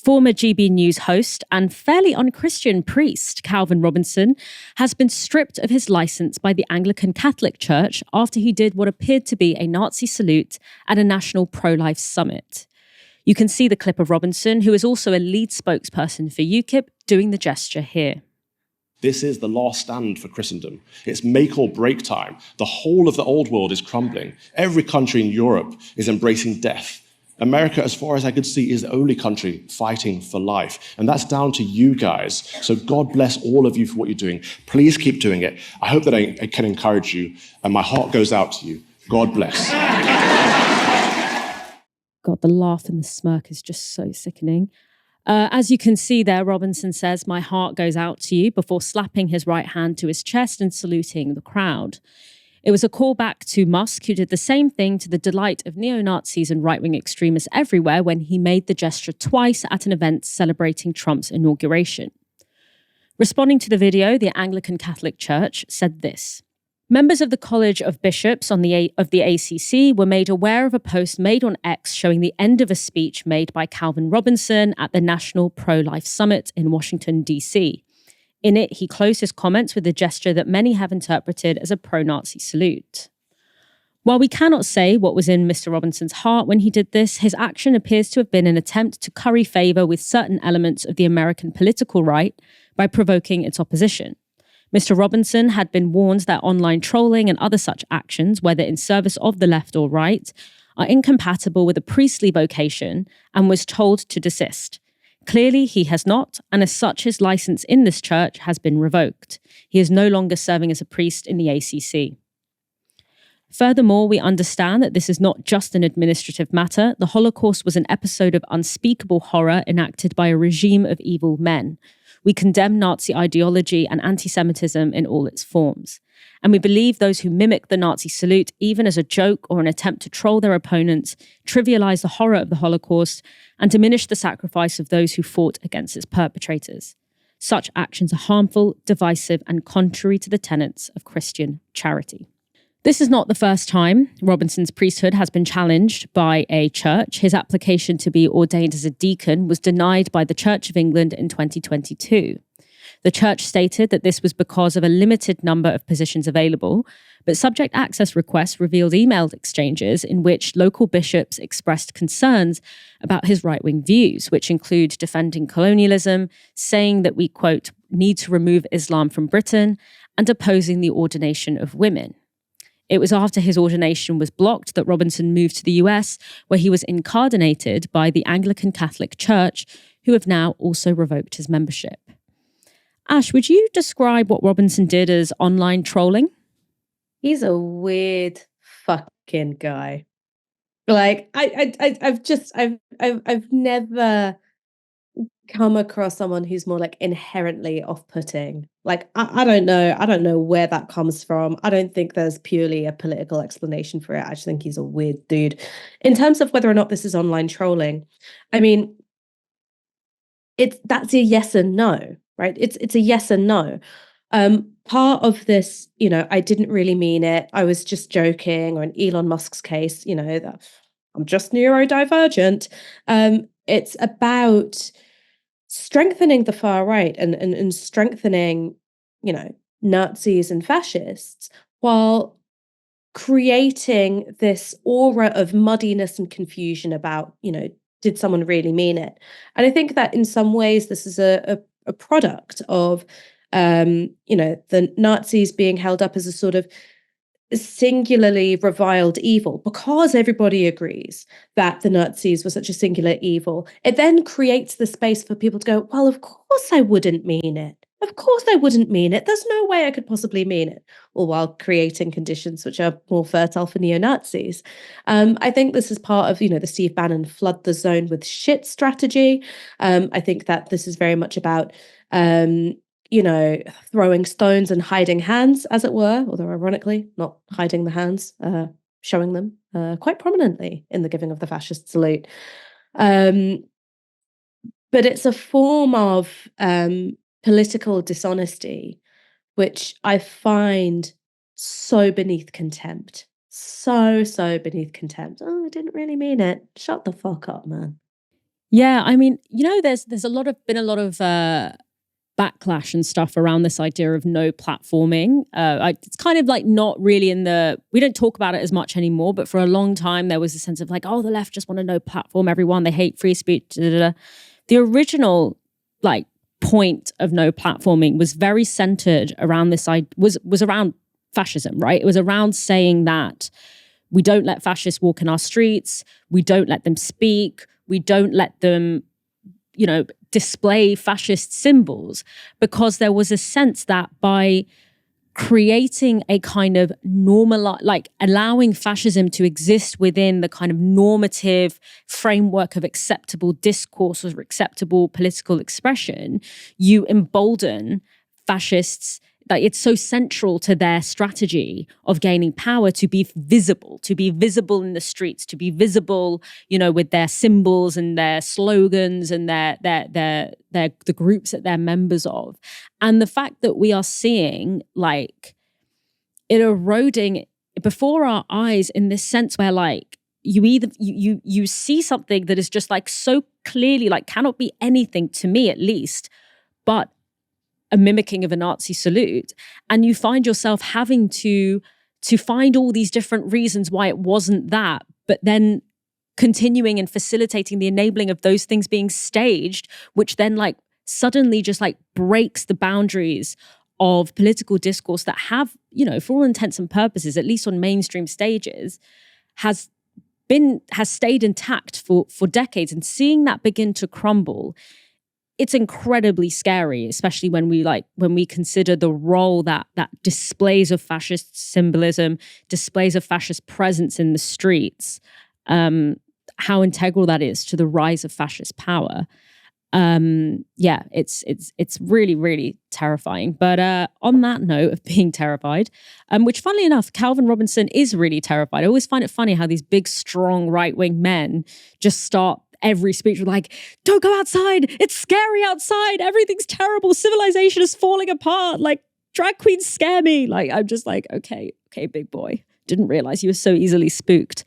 Former GB News host and fairly unchristian priest Calvin Robinson has been stripped of his license by the Anglican Catholic Church after he did what appeared to be a Nazi salute at a national pro-life summit. You can see the clip of Robinson, who is also a lead spokesperson for UKIP, doing the gesture here. This is the last stand for Christendom. It's make or break time. The whole of the old world is crumbling. Every country in Europe is embracing death. America, as far as I could see, is the only country fighting for life. And that's down to you guys. So God bless all of you for what you're doing. Please keep doing it. I hope that I can encourage you. And my heart goes out to you. God bless. God, the laugh and the smirk is just so sickening. As you can see there, Robinson says, "My heart goes out to you," before slapping his right hand to his chest and saluting the crowd. It was a callback to Musk, who did the same thing to the delight of neo-Nazis and right-wing extremists everywhere when he made the gesture twice at an event celebrating Trump's inauguration. Responding to the video, the Anglican Catholic Church said this: "Members of the College of Bishops of the ACC were made aware of a post made on X showing the end of a speech made by Calvin Robinson at the National Pro-Life Summit in Washington, D.C. In it, he closed his comments with a gesture that many have interpreted as a pro-Nazi salute. While we cannot say what was in Mr. Robinson's heart when he did this, his action appears to have been an attempt to curry favour with certain elements of the American political right by provoking its opposition. Mr. Robinson had been warned that online trolling and other such actions, whether in service of the left or right, are incompatible with a priestly vocation and was told to desist. Clearly, he has not, and as such, his license in this church has been revoked. He is no longer serving as a priest in the ACC. Furthermore, we understand that this is not just an administrative matter. The Holocaust was an episode of unspeakable horror enacted by a regime of evil men. We condemn Nazi ideology and anti-Semitism in all its forms. And we believe those who mimic the Nazi salute, even as a joke or an attempt to troll their opponents, trivialize the horror of the Holocaust and diminish the sacrifice of those who fought against its perpetrators. Such actions are harmful, divisive, and contrary to the tenets of Christian charity. This is not the first time Robinson's priesthood has been challenged by a church. His application to be ordained as a deacon was denied by the Church of England in 2022. The church stated that this was because of a limited number of positions available, but subject access requests revealed emailed exchanges in which local bishops expressed concerns about his right-wing views, which include defending colonialism, saying that we, quote, need to remove Islam from Britain, and opposing the ordination of women. It was after his ordination was blocked that Robinson moved to the US, where he was incardinated by the Anglican Catholic Church, who have now also revoked his membership. Ash, would you describe what Robinson did as online trolling? He's a weird fucking guy. Like I've never come across someone who's more like inherently off-putting. Like I don't know where that comes from. I don't think there's purely a political explanation for it. I just think he's a weird dude. In terms of whether or not this is online trolling, I mean, that's a yes and no, right? It's a yes and no. Part of this, I didn't really mean it. I was just joking, or in Elon Musk's case, that I'm just neurodivergent. It's about strengthening the far right and strengthening, Nazis and fascists, while creating this aura of muddiness and confusion about, did someone really mean it? And I think that in some ways this is a product of, the Nazis being held up as a sort of singularly reviled evil, because everybody agrees that the Nazis were such a singular evil. It then creates the space for people to go, well, of course I wouldn't mean it. Of course I wouldn't mean it. There's no way I could possibly mean it. All while creating conditions which are more fertile for neo-Nazis. I think this is part of, the Steve Bannon flood the zone with shit strategy. I think that this is very much about throwing stones and hiding hands, as it were, although ironically, not hiding the hands, showing them quite prominently in the giving of the fascist salute. But it's a form of political dishonesty, which I find so beneath contempt. So beneath contempt. Oh, I didn't really mean it. Shut the fuck up, man. Yeah, I mean, there's been a lot of backlash and stuff around this idea of no platforming. It's kind of like not really we don't talk about it as much anymore, but for a long time there was a sense of like, oh, the left just want to no platform everyone. They hate free speech. Da, da, da. The original like point of no platforming was very centered around this was around fascism, right? It was around saying that we don't let fascists walk in our streets, we don't let them speak, we don't let them display fascist symbols, because there was a sense that by creating a kind of like allowing fascism to exist within the kind of normative framework of acceptable discourse or acceptable political expression, you embolden fascists. Like, it's so central to their strategy of gaining power to be visible in the streets, to be visible, with their symbols and their slogans and the groups that they're members of. And the fact that we are seeing like it eroding before our eyes in this sense where like you see something that is just like so clearly like cannot be anything, to me at least, but a mimicking of a Nazi salute, and you find yourself having to find all these different reasons why it wasn't that, but then continuing and facilitating the enabling of those things being staged, which then like suddenly just like breaks the boundaries of political discourse that have, for all intents and purposes, at least on mainstream stages, has stayed intact for decades. And seeing that begin to crumble, it's incredibly scary, especially when we consider the role that displays of fascist symbolism, displays of fascist presence in the streets, how integral that is to the rise of fascist power. It's really, really terrifying. But on that note of being terrified, which funnily enough, Calvin Robinson is really terrified. I always find it funny how these big, strong right-wing men just start every speech with like, don't go outside, it's scary outside, everything's terrible, civilization is falling apart, like drag queens scare me. Like, I'm just like, okay, big boy, didn't realize you were so easily spooked.